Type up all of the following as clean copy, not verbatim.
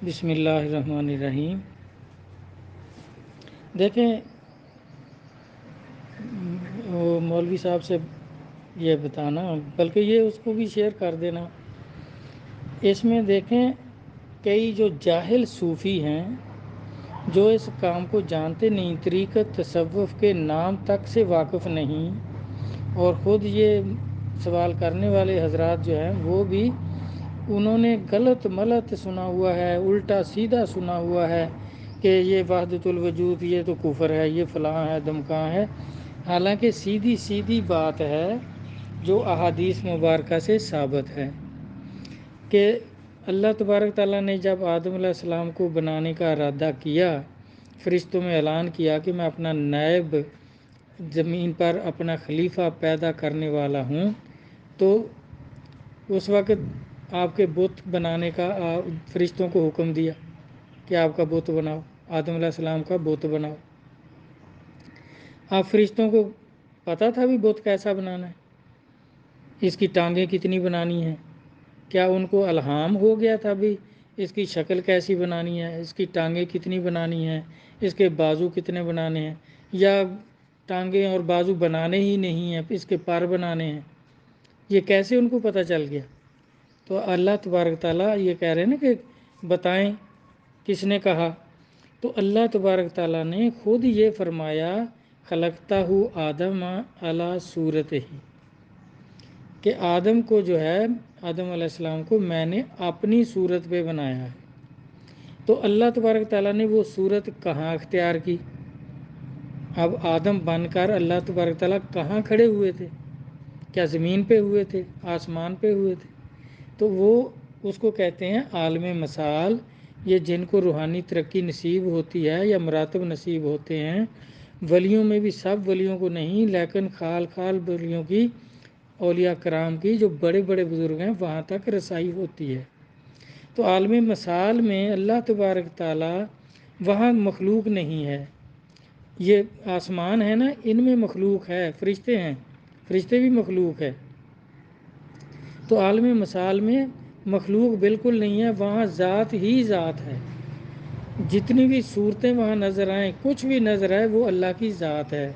بسم اللہ الرحمن الرحیم۔ دیکھیں، وہ مولوی صاحب سے یہ بتانا، بلکہ یہ اس کو بھی شیئر کر دینا۔ اس میں دیکھیں، کئی جو جاہل صوفی ہیں جو اس کام کو جانتے نہیں، طریقت تصوف کے نام تک سے واقف نہیں، اور خود یہ سوال کرنے والے حضرات جو ہیں وہ بھی انہوں نے غلط ملت سنا ہوا ہے، الٹا سیدھا سنا ہوا ہے کہ یہ وحدت الوجود، یہ تو کفر ہے، یہ فلاں ہے دمکاں ہے، حالانکہ سیدھی سیدھی بات ہے جو احادیث مبارکہ سے ثابت ہے کہ اللہ تبارک تعالیٰ نے جب آدم علیہ السلام کو بنانے کا ارادہ کیا، فرشتوں میں اعلان کیا کہ میں اپنا نائب زمین پر اپنا خلیفہ پیدا کرنے والا ہوں، تو اس وقت آپ کے بت بنانے کا فرشتوں کو حکم دیا کہ آپ کا بت بناؤ، آدم علیہ السلام کا بت بناؤ۔ آپ فرشتوں کو پتہ تھا بھی بت کیسا بنانا ہے، اس کی ٹانگیں کتنی بنانی ہیں؟ کیا ان کو الہام ہو گیا تھا بھی اس کی شکل کیسی بنانی ہے، اس کی ٹانگیں کتنی بنانی ہیں، اس کے بازو کتنے بنانے ہیں، یا ٹانگیں اور بازو بنانے ہی نہیں ہیں، اس کے پر بنانے ہیں؟ یہ کیسے ان کو پتہ چل گیا؟ تو اللہ تبارک تعالیٰ یہ کہہ رہے ہیں نا کہ بتائیں کس نے کہا؟ تو اللہ تبارک تعالیٰ نے خود یہ فرمایا، خلقتہ آدم علی صورتہ، کہ آدم کو جو ہے، آدم علیہ السلام کو میں نے اپنی صورت پہ بنایا ہے۔ تو اللہ تبارک تعالیٰ نے وہ صورت کہاں اختیار کی؟ اب آدم بن کر اللہ تبارک تعالیٰ کہاں کھڑے ہوئے تھے؟ کیا زمین پہ ہوئے تھے؟ آسمان پہ ہوئے تھے؟ تو وہ اس کو کہتے ہیں عالم مثال۔ یہ جن کو روحانی ترقی نصیب ہوتی ہے یا مراتب نصیب ہوتے ہیں، ولیوں میں بھی سب ولیوں کو نہیں، لیکن خال خال ولیوں کی، اولیاء کرام کی، جو بڑے بڑے بزرگ ہیں، وہاں تک رسائی ہوتی ہے۔ تو عالم مثال میں اللہ تبارک تعالیٰ، وہاں مخلوق نہیں ہے۔ یہ آسمان ہے نا، ان میں مخلوق ہے، فرشتے ہیں، فرشتے بھی مخلوق ہے۔ تو عالم مثال میں مخلوق بالکل نہیں ہے، وہاں ذات ہی ذات ہے۔ جتنی بھی صورتیں وہاں نظر آئیں، کچھ بھی نظر آئے، وہ اللہ کی ذات ہے،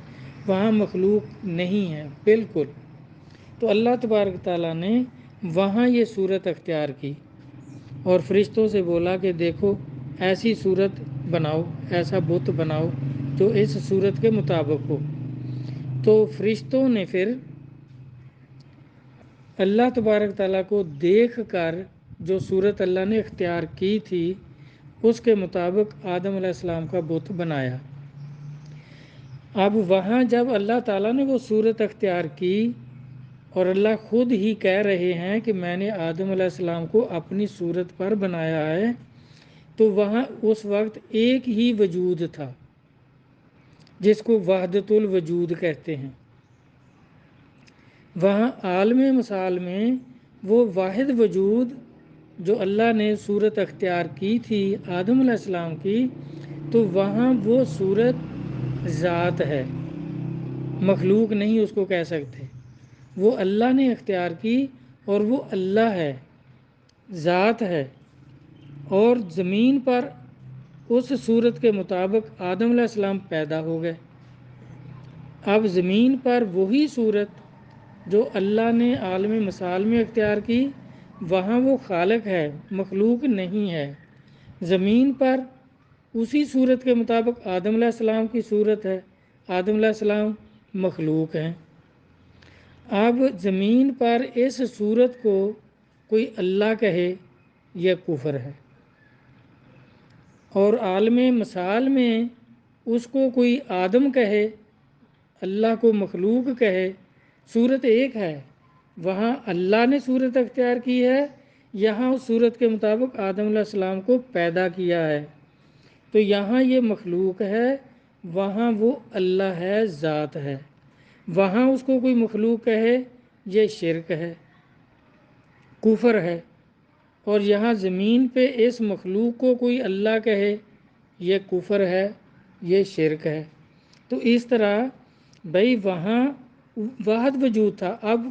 وہاں مخلوق نہیں ہے بالکل۔ تو اللہ تبارک تعالیٰ نے وہاں یہ صورت اختیار کی اور فرشتوں سے بولا کہ دیکھو ایسی صورت بناؤ، ایسا بت بناؤ جو اس صورت کے مطابق ہو۔ تو فرشتوں نے پھر اللہ تبارک تعالیٰ کو دیکھ کر جو صورت اللہ نے اختیار کی تھی، اس کے مطابق آدم علیہ السلام کا بت بنایا۔ اب وہاں جب اللہ تعالیٰ نے وہ صورت اختیار کی، اور اللہ خود ہی کہہ رہے ہیں کہ میں نے آدم علیہ السلام کو اپنی صورت پر بنایا ہے، تو وہاں اس وقت ایک ہی وجود تھا جس کو وحدت الوجود کہتے ہیں۔ وہاں عالم مثال میں وہ واحد وجود جو اللہ نے صورت اختیار کی تھی آدم علیہ السلام کی، تو وہاں وہ صورت ذات ہے، مخلوق نہیں اس کو کہہ سکتے۔ وہ اللہ نے اختیار کی اور وہ اللہ ہے، ذات ہے۔ اور زمین پر اس صورت کے مطابق آدم علیہ السلام پیدا ہو گئے۔ اب زمین پر وہی صورت جو اللہ نے عالم مثال میں اختیار کی، وہاں وہ خالق ہے، مخلوق نہیں ہے۔ زمین پر اسی صورت کے مطابق آدم علیہ السلام کی صورت ہے، آدم علیہ السلام مخلوق ہیں۔ اب زمین پر اس صورت کو کوئی اللہ کہے، یہ کفر ہے، اور عالم مثال میں اس کو کوئی آدم کہے، اللہ کو مخلوق کہے، صورت ایک ہے۔ وہاں اللہ نے صورت اختیار کی ہے، یہاں اس صورت کے مطابق آدم علیہ السلام کو پیدا کیا ہے۔ تو یہاں یہ مخلوق ہے، وہاں وہ اللہ ہے، ذات ہے۔ وہاں اس کو کوئی مخلوق کہے، یہ شرک ہے، کفر ہے۔ اور یہاں زمین پہ اس مخلوق کو کوئی اللہ کہے، یہ کفر ہے، یہ شرک ہے۔ تو اس طرح بھائی وہاں واحد وجود تھا۔ اب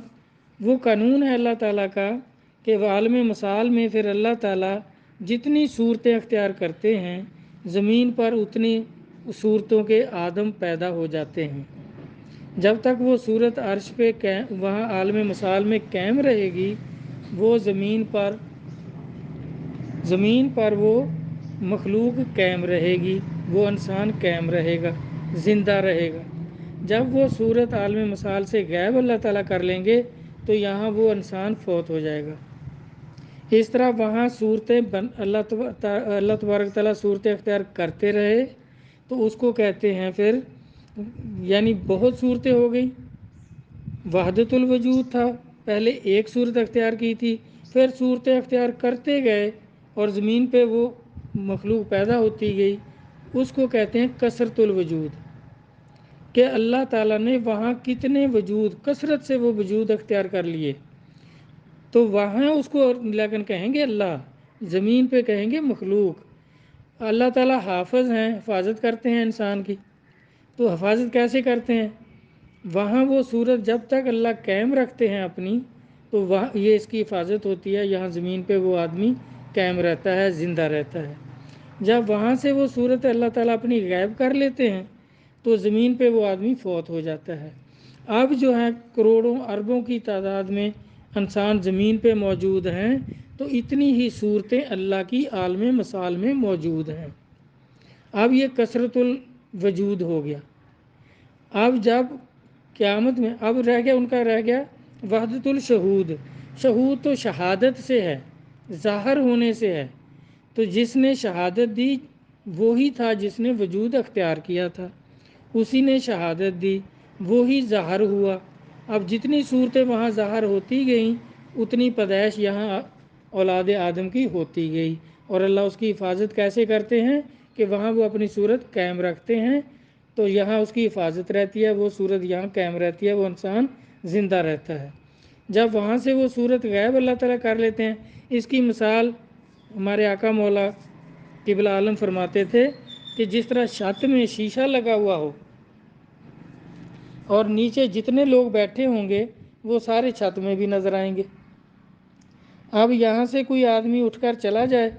وہ قانون ہے اللہ تعالیٰ کا کہ وہ عالم مثال میں پھر اللہ تعالیٰ جتنی صورتیں اختیار کرتے ہیں زمین پر اتنی صورتوں کے آدم پیدا ہو جاتے ہیں۔ جب تک وہ صورت عرش پہ وہاں عالم مثال میں قائم رہے گی، وہ زمین پر وہ مخلوق قائم رہے گی، وہ انسان قائم رہے گا، زندہ رہے گا۔ جب وہ صورت عالم مثال سے غائب اللہ تعالیٰ کر لیں گے تو یہاں وہ انسان فوت ہو جائے گا۔ اس طرح وہاں صورتیں اللہ تبارک تعالیٰ صورتیں اختیار کرتے رہے تو اس کو کہتے ہیں پھر، یعنی بہت صورتیں ہو گئی۔ وحدت الوجود تھا، پہلے ایک صورت اختیار کی تھی، پھر صورتیں اختیار کرتے گئے اور زمین پہ وہ مخلوق پیدا ہوتی گئی، اس کو کہتے ہیں کثرت الوجود، کہ اللہ تعالیٰ نے وہاں کتنے وجود، کثرت سے وہ وجود اختیار کر لیے، تو وہاں اس کو لیکن کہیں گے اللہ، زمین پہ کہیں گے مخلوق۔ اللہ تعالیٰ حافظ ہیں، حفاظت کرتے ہیں انسان کی، تو حفاظت کیسے کرتے ہیں؟ وہاں وہ صورت جب تک اللہ قائم رکھتے ہیں اپنی، تو وہاں یہ اس کی حفاظت ہوتی ہے، یہاں زمین پہ وہ آدمی قائم رہتا ہے، زندہ رہتا ہے۔ جب وہاں سے وہ صورت اللہ تعالیٰ اپنی غائب کر لیتے ہیں تو زمین پہ وہ آدمی فوت ہو جاتا ہے۔ اب جو ہے کروڑوں اربوں کی تعداد میں انسان زمین پہ موجود ہیں، تو اتنی ہی صورتیں اللہ کی عالم مثال میں موجود ہیں۔ اب یہ کثرت الوجود ہو گیا۔ اب جب قیامت میں اب رہ گیا وحدت الشہود۔ شہود تو شہادت سے ہے، ظاہر ہونے سے ہے، تو جس نے شہادت دی وہی تھا جس نے وجود اختیار کیا تھا، اسی نے شہادت دی، وہی ظاہر ہوا۔ اب جتنی صورتیں وہاں ظاہر ہوتی گئیں اتنی پیدائش یہاں اولاد آدم کی ہوتی گئی، اور اللہ اس کی حفاظت کیسے کرتے ہیں کہ وہاں وہ اپنی صورت قائم رکھتے ہیں، تو یہاں اس کی حفاظت رہتی ہے، وہ صورت یہاں قائم رہتی ہے، وہ انسان زندہ رہتا ہے۔ جب وہاں سے وہ صورت غائب اللہ تعالیٰ کر لیتے ہیں، اس کی مثال ہمارے آقا مولا قبلہ عالم فرماتے تھے کہ جس طرح چھت میں شیشہ لگا ہوا ہو اور نیچے جتنے لوگ بیٹھے ہوں گے وہ سارے چھت میں بھی نظر آئیں گے۔ اب یہاں سے کوئی آدمی اٹھ کر چلا جائے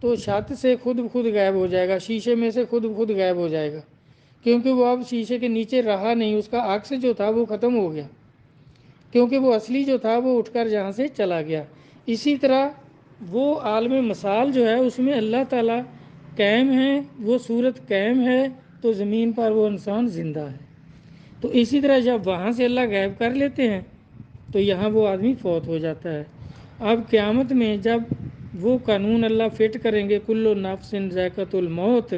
تو چھت سے خود بخود غائب ہو جائے گا، شیشے میں سے خود بخود غائب ہو جائے گا، کیونکہ وہ اب شیشے کے نیچے رہا نہیں، اس کا عکس جو تھا وہ ختم ہو گیا، کیونکہ وہ اصلی جو تھا وہ اٹھ کر جہاں سے چلا گیا۔ اسی طرح وہ عالم مثال جو ہے اس میں اللہ تعالیٰ قائم ہے، وہ صورت قائم ہے، تو زمین پر وہ انسان زندہ ہے۔ تو اسی طرح جب وہاں سے اللہ غائب کر لیتے ہیں تو یہاں وہ آدمی فوت ہو جاتا ہے۔ اب قیامت میں جب وہ قانون اللہ فٹ کریں گے کل نفس ذائقۃ الموت،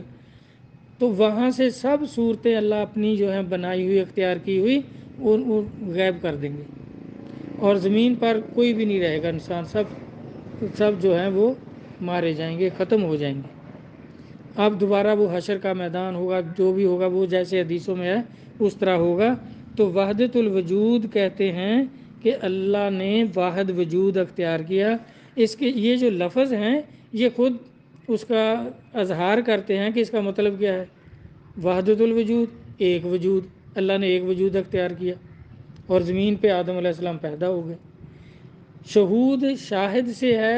تو وہاں سے سب صورتیں اللہ اپنی جو ہیں بنائی ہوئی اختیار کی ہوئی وہ غائب کر دیں گے، اور زمین پر کوئی بھی نہیں رہے گا، انسان سب جو ہیں وہ مارے جائیں گے، ختم ہو جائیں گے۔ اب دوبارہ وہ حشر کا میدان ہوگا، جو بھی ہوگا وہ جیسے حدیثوں میں ہے اس طرح ہوگا۔ تو وحدت الوجود کہتے ہیں کہ اللہ نے واحد وجود اختیار کیا۔ اس کے یہ جو لفظ ہیں یہ خود اس کا اظہار کرتے ہیں کہ اس کا مطلب کیا ہے۔ وحدت الوجود، ایک وجود، اللہ نے ایک وجود اختیار کیا اور زمین پہ آدم علیہ السلام پیدا ہو گئے۔ شہود شاہد سے ہے،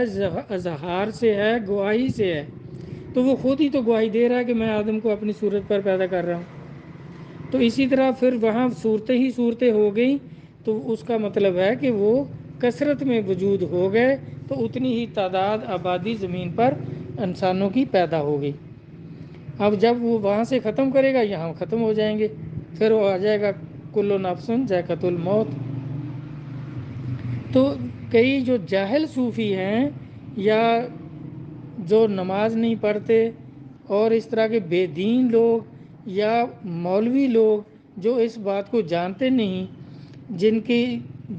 اظہار سے ہے، گواہی سے ہے، تو وہ خود ہی تو گواہی دے رہا ہے کہ میں آدم کو اپنی صورت پر پیدا کر رہا ہوں۔ تو اسی طرح پھر وہاں صورتیں ہو گئیں، تو اس کا مطلب ہے کہ وہ کثرت میں وجود ہو گئے، تو اتنی ہی تعداد آبادی زمین پر انسانوں کی پیدا ہو گئی۔ اب جب وہ وہاں سے ختم کرے گا یہاں ختم ہو جائیں گے، پھر وہ آ جائے گا کل نفس ذائقۃ الموت۔ تو کئی جو جاہل صوفی ہیں یا جو نماز نہیں پڑھتے اور اس طرح کے بے دین لوگ یا مولوی لوگ جو اس بات کو جانتے نہیں،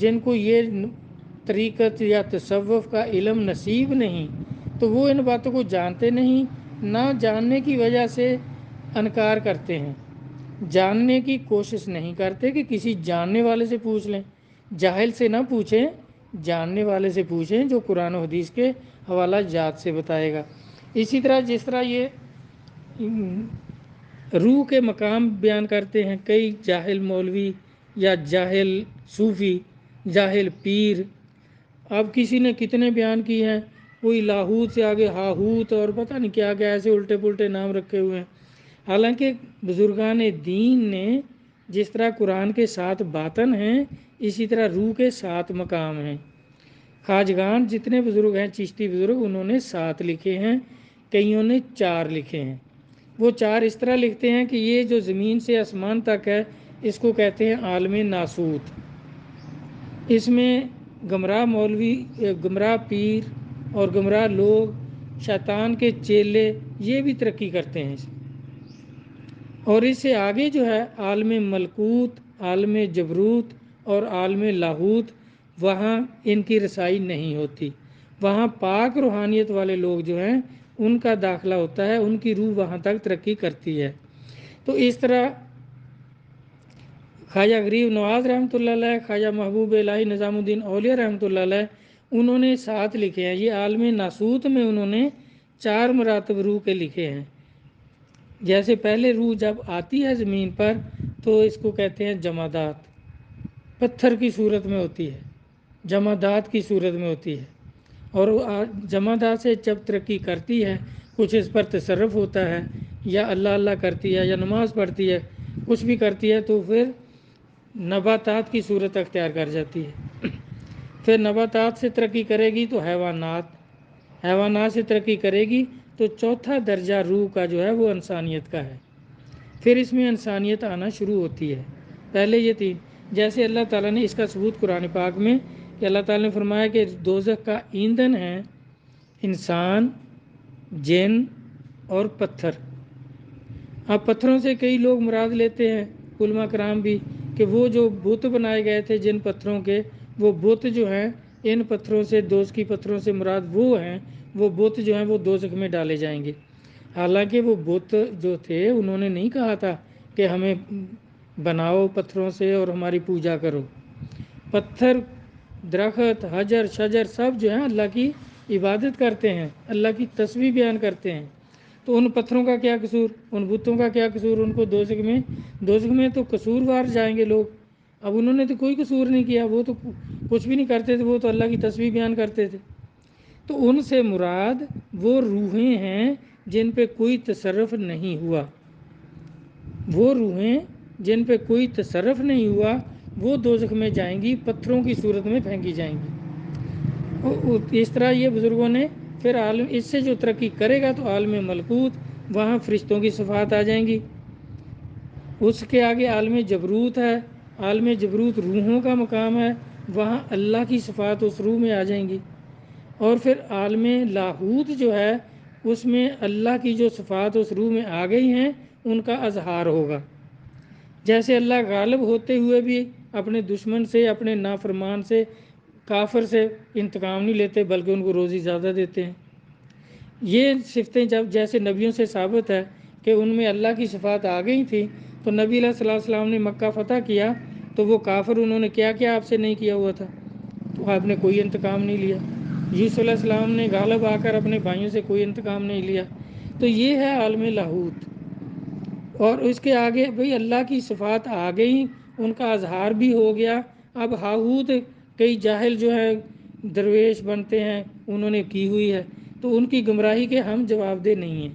جن کو یہ طریقت یا تصوف کا علم نصیب نہیں، تو وہ ان باتوں کو جانتے نہیں، نہ جاننے کی وجہ سے انکار کرتے ہیں، جاننے کی کوشش نہیں کرتے کہ کسی جاننے والے سے پوچھ لیں۔ جاہل سے نہ پوچھیں، جاننے والے سے پوچھیں جو قرآن و حدیث کے حوالہ جات سے بتائے گا۔ اسی طرح جس طرح یہ روح کے مقام بیان کرتے ہیں کئی جاہل مولوی یا جاہل صوفی، جاہل پیر، اب کسی نے کتنے بیان کی ہیں کوئی لاہوت سے آگے ہاہوت اور پتہ نہیں کیا کیا ایسے الٹے پلٹے نام رکھے ہوئے ہیں۔ حالانکہ بزرگان دین نے جس طرح قرآن کے 7 باطن ہیں، اسی طرح روح کے 7 مقام ہیں۔ خواجگان جتنے بزرگ ہیں، چشتی بزرگ، انہوں نے 7 لکھے ہیں، کئیوں نے 4 لکھے ہیں۔ وہ 4 اس طرح لکھتے ہیں کہ یہ جو زمین سے آسمان تک ہے، اس کو کہتے ہیں عالم ناسوت۔ اس میں گمراہ مولوی، گمراہ پیر اور گمراہ لوگ، شیطان کے چیلے، یہ بھی ترقی کرتے ہیں۔ اور اس سے آگے جو ہے عالم ملکوت، عالم جبروت اور عالم لاہوت، وہاں ان کی رسائی نہیں ہوتی۔ وہاں پاک روحانیت والے لوگ جو ہیں ان کا داخلہ ہوتا ہے، ان کی روح وہاں تک ترقی کرتی ہے۔ تو اس طرح خواجہ غریب نواز رحمۃ اللہ علیہ، خواجہ محبوب الہی نظام الدین اولیاء رحمۃ اللہ علیہ، انہوں نے 7 لکھے ہیں۔ یہ عالم ناسوت میں انہوں نے 4 مراتب روح کے لکھے ہیں۔ جیسے پہلے روح جب آتی ہے زمین پر تو اس کو کہتے ہیں جمادات، پتھر کی صورت میں ہوتی ہے، جمادات کی صورت میں ہوتی ہے۔ اور جمادات سے جب ترقی کرتی ہے، کچھ اس پر تصرف ہوتا ہے، یا اللہ اللہ کرتی ہے، یا نماز پڑھتی ہے، کچھ بھی کرتی ہے، تو پھر نباتات کی صورت اختیار کر جاتی ہے۔ پھر نباتات سے ترقی کرے گی تو حیوانات سے ترقی کرے گی تو چوتھا درجہ روح کا جو ہے وہ انسانیت کا ہے۔ پھر اس میں انسانیت آنا شروع ہوتی ہے۔ پہلے یہ 3، جیسے اللہ تعالیٰ نے اس کا ثبوت قرآن پاک میں کہ اللہ تعالیٰ نے فرمایا کہ دوزخ کا ایندھن ہے انسان، جن اور پتھر۔ اب پتھروں سے کئی لوگ مراد لیتے ہیں، علماء کرام بھی، کہ وہ جو بت بنائے گئے تھے جن پتھروں کے، وہ بت جو ہیں ان پتھروں سے، دوزخی پتھروں سے مراد وہ ہیں، وہ بت جو ہیں وہ دوزخ میں ڈالے جائیں گے۔ حالانکہ وہ بت جو تھے انہوں نے نہیں کہا تھا کہ ہمیں بناؤ پتھروں سے اور ہماری پوجا کرو۔ پتھر، درخت، حجر شجر سب جو ہیں اللہ کی عبادت کرتے ہیں، اللہ کی تسبیح بیان کرتے ہیں۔ تو ان پتھروں کا کیا قصور، ان بتوں کا کیا قصور؟ ان کو دوزخ میں تو قصوروار جائیں گے لوگ۔ اب انہوں نے تو کوئی قصور نہیں کیا، وہ تو کچھ بھی نہیں کرتے تھے، وہ تو اللہ کی تسبیح بیان کرتے تھے۔ تو ان سے مراد وہ روحیں ہیں جن پہ کوئی تصرف نہیں ہوا، وہ روحیں جن پہ کوئی تصرف نہیں ہوا وہ دوزخ میں جائیں گی، پتھروں کی صورت میں پھینکی جائیں گی۔ اس طرح یہ بزرگوں نے پھر عالم، اس سے جو ترقی کرے گا تو عالم ملکوت، وہاں فرشتوں کی صفات آ جائیں گی۔ اس کے آگے عالم جبروت ہے، عالم جبروت روحوں کا مقام ہے، وہاں اللہ کی صفات اس روح میں آ جائیں گی۔ اور پھر عالم لاہوت جو ہے اس میں اللہ کی جو صفات اس روح میں آ گئی ہیں ان کا اظہار ہوگا۔ جیسے اللہ غالب ہوتے ہوئے بھی اپنے دشمن سے، اپنے نافرمان سے، کافر سے انتقام نہیں لیتے بلکہ ان کو روزی زیادہ دیتے ہیں۔ یہ صفتیں جب جیسے نبیوں سے ثابت ہے کہ ان میں اللہ کی صفات آ گئی تھی، تو نبی علیہ السلام نے مکہ فتح کیا تو وہ کافر انہوں نے کیا کیا آپ سے نہیں کیا ہوا تھا، تو آپ نے کوئی انتقام نہیں لیا۔ یوسف علیہ السلام نے غالب آ کر اپنے بھائیوں سے کوئی انتقام نہیں لیا۔ تو یہ ہے عالم لاہوت۔ اور اس کے آگے بھئی اللہ کی صفات آ گئی، ان کا اظہار بھی ہو گیا۔ اب ہاہوت کئی جاہل جو ہے درویش بنتے ہیں، انہوں نے کی ہوئی ہے، تو ان کی گمراہی کے ہم جواب دہ نہیں ہیں۔